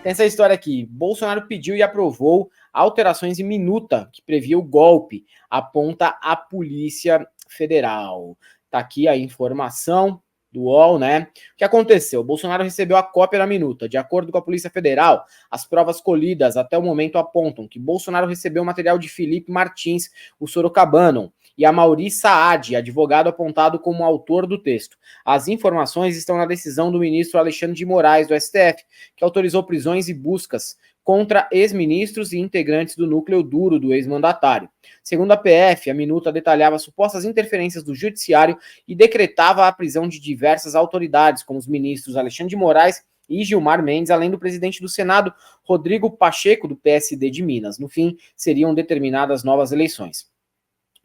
Tem essa história aqui. Bolsonaro pediu e aprovou alterações em minuta que previa o golpe, aponta a Polícia Federal. Tá aqui a informação do UOL, né? O que aconteceu? Bolsonaro recebeu a cópia da minuta. De acordo com a Polícia Federal, as provas colhidas até o momento apontam que Bolsonaro recebeu o material de Felipe Martins, o sorocabano, e a Mauri Saad, advogado apontado como autor do texto. As informações estão na decisão do ministro Alexandre de Moraes, do STF, que autorizou prisões e buscas contra ex-ministros e integrantes do núcleo duro do ex-mandatário. Segundo a PF, a minuta detalhava supostas interferências do judiciário e decretava a prisão de diversas autoridades, como os ministros Alexandre de Moraes e Gilmar Mendes, além do presidente do Senado, Rodrigo Pacheco, do PSD de Minas. No fim, seriam determinadas novas eleições.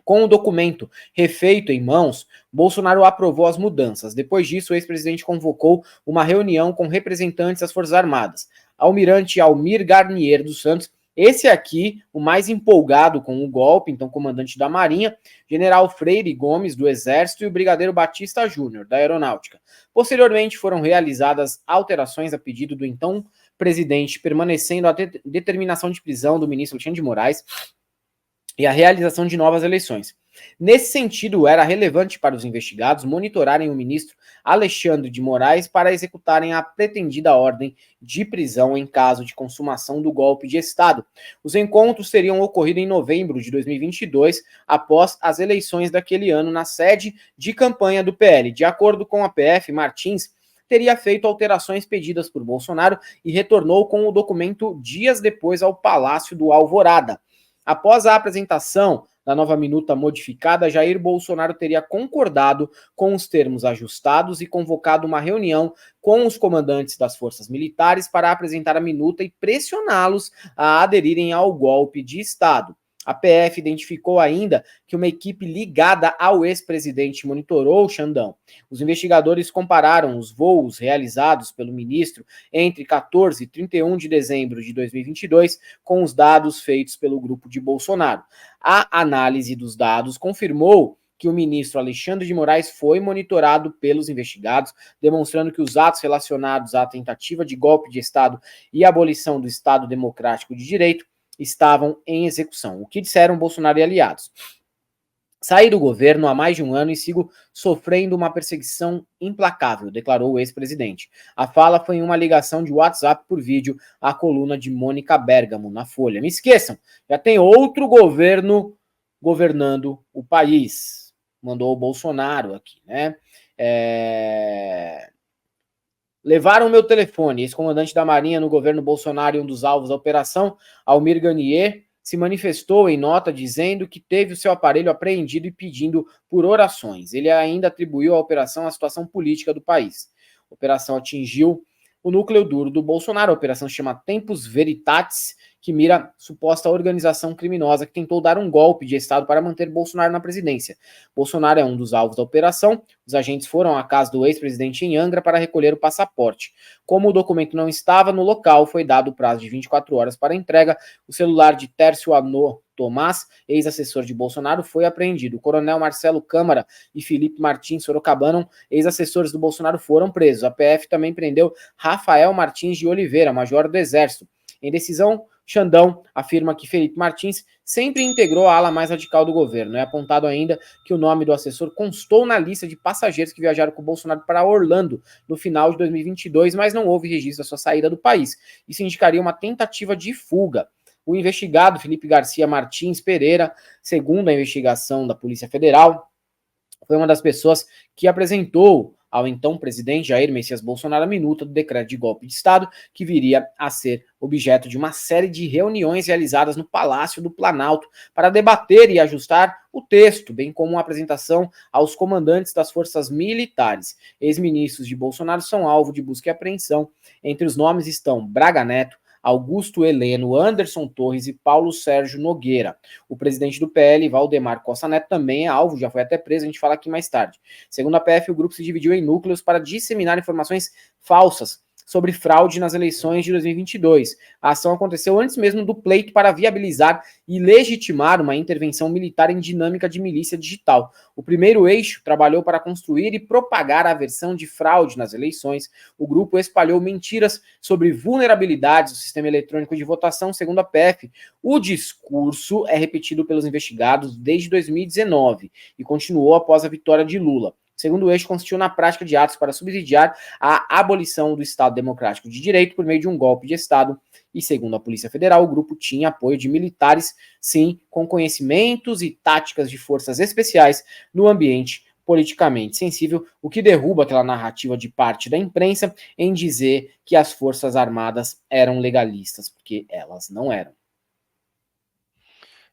Com o documento refeito em mãos, Bolsonaro aprovou as mudanças. Depois disso, o ex-presidente convocou uma reunião com representantes das Forças Armadas. Almirante Almir Garnier dos Santos, esse aqui, o mais empolgado com o golpe, então comandante da Marinha, General Freire Gomes, do Exército, e o Brigadeiro Batista Júnior, da Aeronáutica. Posteriormente, foram realizadas alterações a pedido do então presidente, permanecendo a determinação de prisão do ministro Alexandre de Moraes e a realização de novas eleições. Nesse sentido, era relevante para os investigados monitorarem o ministro Alexandre de Moraes para executarem a pretendida ordem de prisão em caso de consumação do golpe de Estado. Os encontros teriam ocorrido em novembro de 2022, após as eleições daquele ano na sede de campanha do PL. De acordo com a PF, Martins teria feito alterações pedidas por Bolsonaro e retornou com o documento dias depois ao Palácio do Alvorada. Após a apresentação da nova minuta modificada, Jair Bolsonaro teria concordado com os termos ajustados e convocado uma reunião com os comandantes das forças militares para apresentar a minuta e pressioná-los a aderirem ao golpe de Estado. A PF identificou ainda que uma equipe ligada ao ex-presidente monitorou o Xandão. Os investigadores compararam os voos realizados pelo ministro entre 14 e 31 de dezembro de 2022 com os dados feitos pelo grupo de Bolsonaro. A análise dos dados confirmou que o ministro Alexandre de Moraes foi monitorado pelos investigados, demonstrando que os atos relacionados à tentativa de golpe de Estado e abolição do Estado Democrático de Direito estavam em execução. O que disseram Bolsonaro e aliados? Saí do governo há mais de um ano e sigo sofrendo uma perseguição implacável, declarou o ex-presidente. A fala foi em uma ligação de WhatsApp por vídeo à coluna de Mônica Bergamo, na Folha. Me esqueçam, já tem outro governo governando o país. Mandou o Bolsonaro aqui, né? Levaram meu telefone. Ex-comandante da Marinha no governo Bolsonaro e um dos alvos da operação, Almir Garnier, se manifestou em nota dizendo que teve o seu aparelho apreendido e pedindo por orações. Ele ainda atribuiu à operação a situação política do país. A operação atingiu o núcleo duro do Bolsonaro. A operação se chama Tempus Veritatis, que mira suposta organização criminosa que tentou dar um golpe de Estado para manter Bolsonaro na presidência. Bolsonaro é um dos alvos da operação. Os agentes foram à casa do ex-presidente em Angra para recolher o passaporte. Como o documento não estava no local, foi dado o prazo de 24 horas para a entrega. O celular de Tércio Anô Tomás, ex-assessor de Bolsonaro, foi apreendido. O coronel Marcelo Câmara e Felipe Martins Sorocabano, ex-assessores do Bolsonaro, foram presos. A PF também prendeu Rafael Martins de Oliveira, major do Exército. Em decisão, Xandão afirma que Felipe Martins sempre integrou a ala mais radical do governo. É apontado ainda que o nome do assessor constou na lista de passageiros que viajaram com o Bolsonaro para Orlando no final de 2022, mas não houve registro da sua saída do país. Isso indicaria uma tentativa de fuga. O investigado Felipe Garcia Martins Pereira, segundo a investigação da Polícia Federal, foi uma das pessoas que apresentou ao então presidente Jair Messias Bolsonaro a minuta do decreto de golpe de Estado, que viria a ser objeto de uma série de reuniões realizadas no Palácio do Planalto para debater e ajustar o texto, bem como uma apresentação aos comandantes das forças militares. Ex-ministros de Bolsonaro são alvo de busca e apreensão. Entre os nomes estão Braga Neto, Augusto Heleno, Anderson Torres e Paulo Sérgio Nogueira. O presidente do PL, Valdemar Costa Neto, também é alvo, já foi até preso, a gente fala aqui mais tarde. Segundo a PF, o grupo se dividiu em núcleos para disseminar informações falsas sobre fraude nas eleições de 2022. A ação aconteceu antes mesmo do pleito para viabilizar e legitimar uma intervenção militar em dinâmica de milícia digital. O primeiro eixo trabalhou para construir e propagar a versão de fraude nas eleições. O grupo espalhou mentiras sobre vulnerabilidades do sistema eletrônico de votação, segundo a PF. O discurso é repetido pelos investigados desde 2019 e continuou após a vitória de Lula. Segundo o eixo, consistiu na prática de atos para subsidiar a abolição do Estado Democrático de Direito por meio de um golpe de Estado. E segundo a Polícia Federal, o grupo tinha apoio de militares, sim, com conhecimentos e táticas de forças especiais no ambiente politicamente sensível, o que derruba aquela narrativa de parte da imprensa em dizer que as Forças Armadas eram legalistas, porque elas não eram.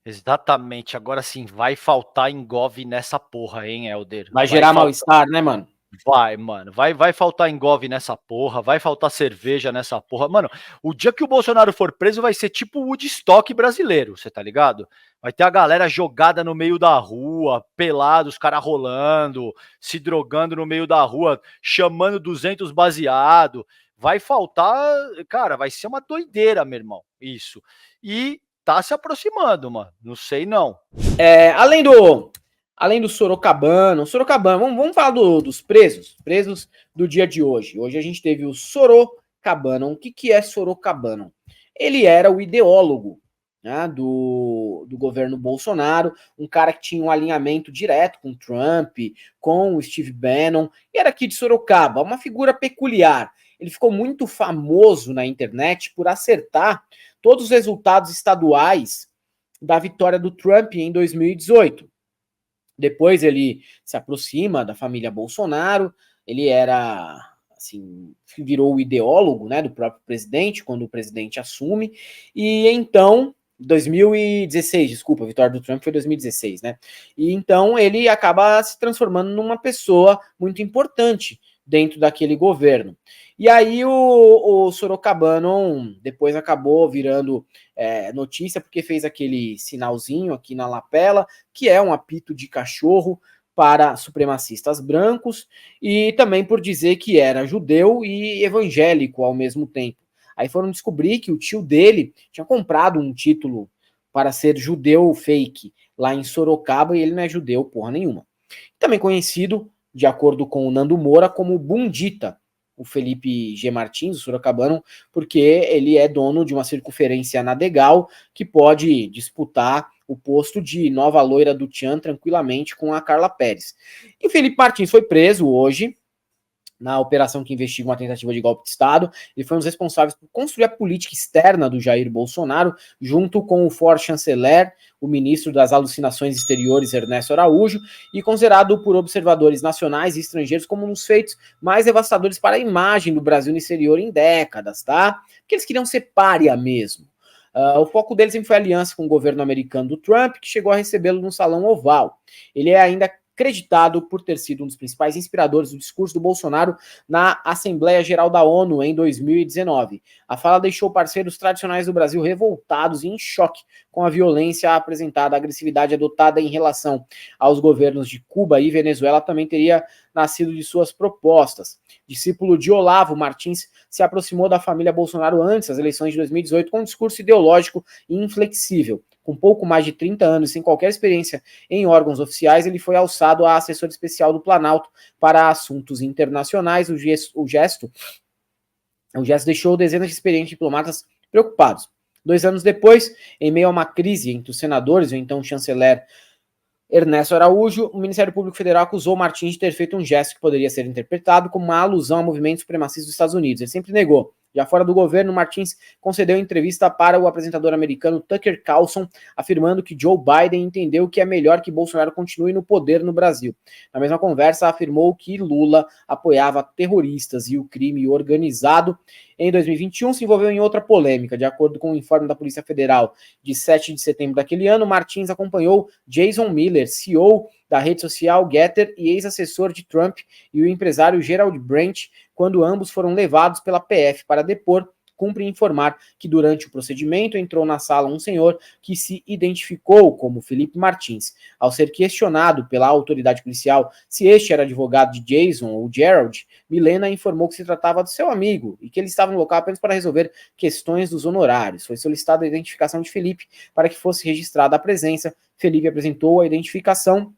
Exatamente. Agora sim, vai faltar engove nessa porra, hein, Helder? Vai gerar mal-estar, né, mano? Vai, mano. Vai faltar engove nessa porra, vai faltar cerveja nessa porra. Mano, o dia que o Bolsonaro for preso vai ser tipo o Woodstock brasileiro, você tá ligado? Vai ter a galera jogada no meio da rua, pelado, os caras rolando, se drogando no meio da rua, chamando 200 baseado. Vai faltar, cara, vai ser uma doideira, meu irmão, isso. E tá se aproximando, mano. Não sei não. Além do Sorocabano, vamos falar dos presos do dia de hoje. Hoje a gente teve o Sorocabano. O que é Sorocabano? Ele era o ideólogo, né, do governo Bolsonaro, um cara que tinha um alinhamento direto com Trump, com o Steve Bannon, e era aqui de Sorocaba, uma figura peculiar. Ele ficou muito famoso na internet por acertar todos os resultados estaduais da vitória do Trump em 2018. Depois ele se aproxima da família Bolsonaro, ele era, assim, virou o ideólogo, né, do próprio presidente, quando o presidente assume, e então, 2016, desculpa, a vitória do Trump foi 2016, né, e então ele acaba se transformando numa pessoa muito importante dentro daquele governo. E aí o Sorocabano depois acabou virando notícia porque fez aquele sinalzinho aqui na lapela, que é um apito de cachorro para supremacistas brancos, e também por dizer que era judeu e evangélico ao mesmo tempo. Aí foram descobrir que o tio dele tinha comprado um título para ser judeu fake lá em Sorocaba, e ele não é judeu porra nenhuma. Também conhecido, de acordo com o Nando Moura, como Bundita, o Felipe G. Martins, o sorocabano, porque ele é dono de uma circunferência na Degal que pode disputar o posto de nova loira do Tchan tranquilamente com a Carla Pérez. E o Felipe Martins foi preso hoje, na operação que investiga uma tentativa de golpe de Estado. Ele foi um dos responsáveis por construir a política externa do Jair Bolsonaro, junto com o for-chanceler, o ministro das Alucinações Exteriores, Ernesto Araújo, e considerado por observadores nacionais e estrangeiros como um dos feitos mais devastadores para a imagem do Brasil no exterior em décadas, tá? Porque eles queriam ser pária mesmo. O foco deles sempre foi a aliança com o governo americano do Trump, que chegou a recebê-lo no Salão Oval. Ele é ainda acreditado por ter sido um dos principais inspiradores do discurso do Bolsonaro na Assembleia Geral da ONU em 2019. A fala deixou parceiros tradicionais do Brasil revoltados e em choque com a violência apresentada. A agressividade adotada em relação aos governos de Cuba e Venezuela também teria nascido de suas propostas. Discípulo de Olavo, Martins se aproximou da família Bolsonaro antes das eleições de 2018 com um discurso ideológico e inflexível. Com pouco mais de 30 anos, sem qualquer experiência em órgãos oficiais, ele foi alçado a assessor especial do Planalto para assuntos internacionais. O gesto deixou dezenas de experientes diplomatas preocupados. 2 anos depois, em meio a uma crise entre os senadores, o então chanceler Ernesto Araújo, o Ministério Público Federal acusou Martins de ter feito um gesto que poderia ser interpretado como uma alusão ao movimento supremacista dos Estados Unidos. Ele sempre negou. Já fora do governo, Martins concedeu entrevista para o apresentador americano Tucker Carlson, afirmando que Joe Biden entendeu que é melhor que Bolsonaro continue no poder no Brasil. Na mesma conversa, afirmou que Lula apoiava terroristas e o crime organizado. Em 2021, se envolveu em outra polêmica. De acordo com o informe da Polícia Federal de 7 de setembro daquele ano, Martins acompanhou Jason Miller, CEO da rede social Getter e ex-assessor de Trump, e o empresário Gerald Brandt, quando ambos foram levados pela PF para depor cumpre informar que durante o procedimento entrou na sala um senhor que se identificou como Felipe Martins. Ao ser questionado pela autoridade policial se este era advogado de Jason ou Gerald, Milena informou que se tratava do seu amigo e que ele estava no local apenas para resolver questões dos honorários. Foi solicitada a identificação de Felipe para que fosse registrada a presença. Felipe apresentou a identificação.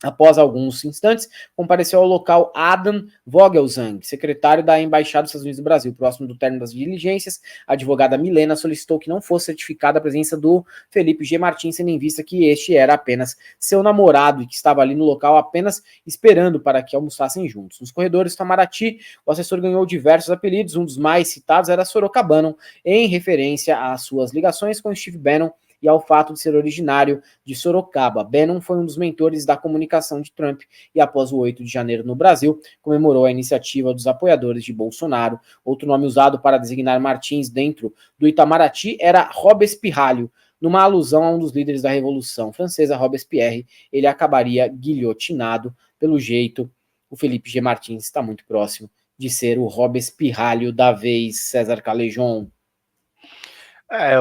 Após alguns instantes, compareceu ao local Adam Vogelsang, secretário da Embaixada dos Estados Unidos do Brasil. Próximo do término das diligências, a advogada Milena solicitou que não fosse certificada a presença do Felipe G. Martins, tendo em vista que este era apenas seu namorado e que estava ali no local apenas esperando para que almoçassem juntos. Nos corredores do Itamaraty, o assessor ganhou diversos apelidos, um dos mais citados era Sorocabano, em referência às suas ligações com Steve Bannon e ao fato de ser originário de Sorocaba. Bannon foi um dos mentores da comunicação de Trump e, após o 8 de janeiro no Brasil, comemorou a iniciativa dos apoiadores de Bolsonaro. Outro nome usado para designar Martins dentro do Itamaraty era Robespirralho, numa alusão a um dos líderes da Revolução Francesa, Robespierre. Ele acabaria guilhotinado. Pelo jeito, o Felipe G. Martins está muito próximo de ser o Robespirralho da vez, César Calejon.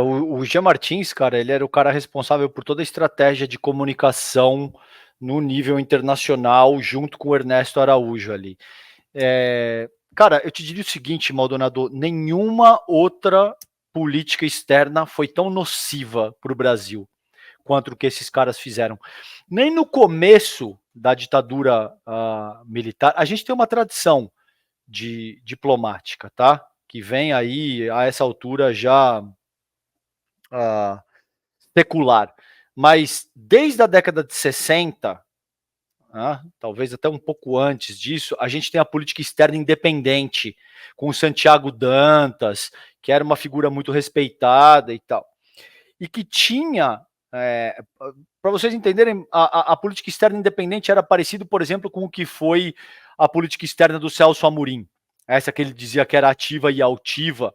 O Jean Martins, cara, ele era o cara responsável por toda a estratégia de comunicação no nível internacional, junto com o Ernesto Araújo ali. Cara, eu te diria o seguinte, Maldonado, nenhuma outra política externa foi tão nociva para o Brasil quanto o que esses caras fizeram. Nem no começo da ditadura militar, a gente tem uma tradição diplomática, tá? Que vem aí, a essa altura, já secular. Mas desde a década de 60, talvez até um pouco antes disso, a gente tem a política externa independente, com o Santiago Dantas, que era uma figura muito respeitada e tal. E que tinha, para vocês entenderem, a política externa independente era parecido, por exemplo, com o que foi a política externa do Celso Amorim. Essa que ele dizia que era ativa e altiva.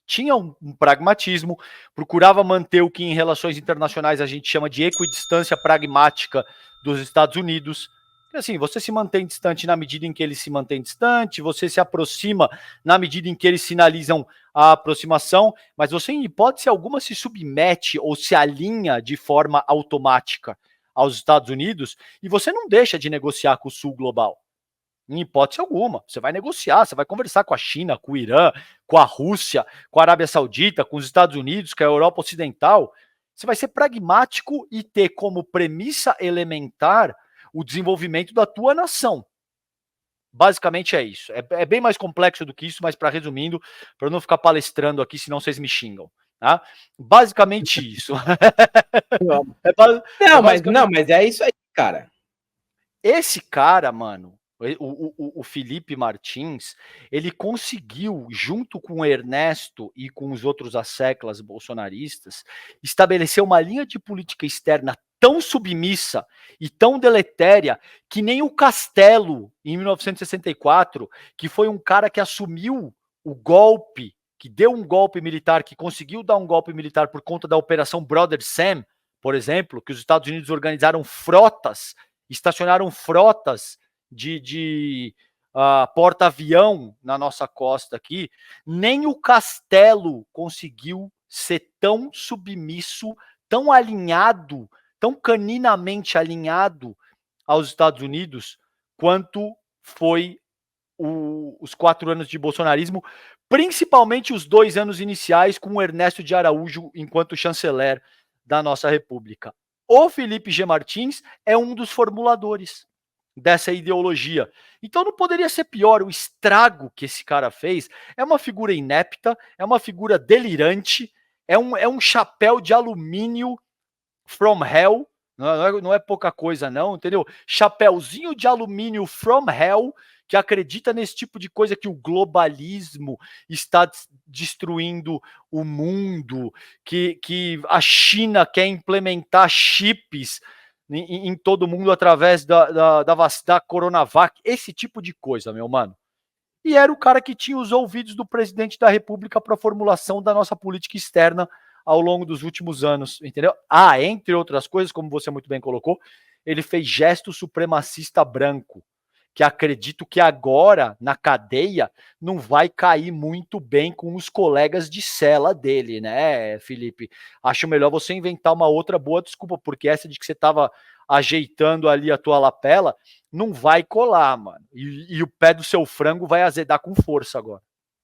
Tinha um pragmatismo, procurava manter o que em relações internacionais a gente chama de equidistância pragmática dos Estados Unidos. Assim, você se mantém distante na medida em que eles se mantêm distante, você se aproxima na medida em que eles sinalizam a aproximação, mas você, em hipótese alguma, se submete ou se alinha de forma automática aos Estados Unidos e você não deixa de negociar com o Sul global. Em hipótese alguma. Você vai negociar, você vai conversar com a China, com o Irã, com a Rússia, com a Arábia Saudita, com os Estados Unidos, com a Europa Ocidental. Você vai ser pragmático e ter como premissa elementar o desenvolvimento da tua nação. Basicamente é isso. É bem mais complexo do que isso, mas para resumindo, para eu não ficar palestrando aqui, senão vocês me xingam. Tá? Basicamente isso. Mas é isso aí, cara. Esse cara, mano, o Felipe Martins, ele conseguiu, junto com o Ernesto e com os outros asseclas bolsonaristas, estabelecer uma linha de política externa tão submissa e tão deletéria que nem o Castelo, em 1964, que foi um cara que assumiu o golpe, que deu um golpe militar, que conseguiu dar um golpe militar por conta da Operação Brother Sam, por exemplo, que os Estados Unidos organizaram frotas, estacionaram frotas de porta-avião na nossa costa aqui, nem o Castelo conseguiu ser tão submisso, tão alinhado, tão caninamente alinhado aos Estados Unidos, quanto foi os 4 anos de bolsonarismo, principalmente os 2 anos iniciais com o Ernesto de Araújo enquanto chanceler da nossa república. O Felipe G. Martins é um dos formuladores dessa ideologia. Então não poderia ser pior. O estrago que esse cara fez é uma figura inepta, é uma figura delirante, é um chapéu de alumínio from hell, não é pouca coisa não, entendeu? Chapéuzinho de alumínio from hell, que acredita nesse tipo de coisa, que o globalismo está destruindo o mundo, que a China quer implementar chips em todo mundo através da Coronavac, esse tipo de coisa, meu mano. E era o cara que tinha os ouvidos do presidente da República para a formulação da nossa política externa ao longo dos últimos anos, entendeu? Entre outras coisas, como você muito bem colocou, ele fez gesto supremacista branco. que acredito que agora, na cadeia, não vai cair muito bem com os colegas de cela dele, né, Felipe? Acho melhor você inventar uma outra boa desculpa, porque essa de que você estava ajeitando ali a tua lapela não vai colar, mano. E o pé do seu frango vai azedar com força agora.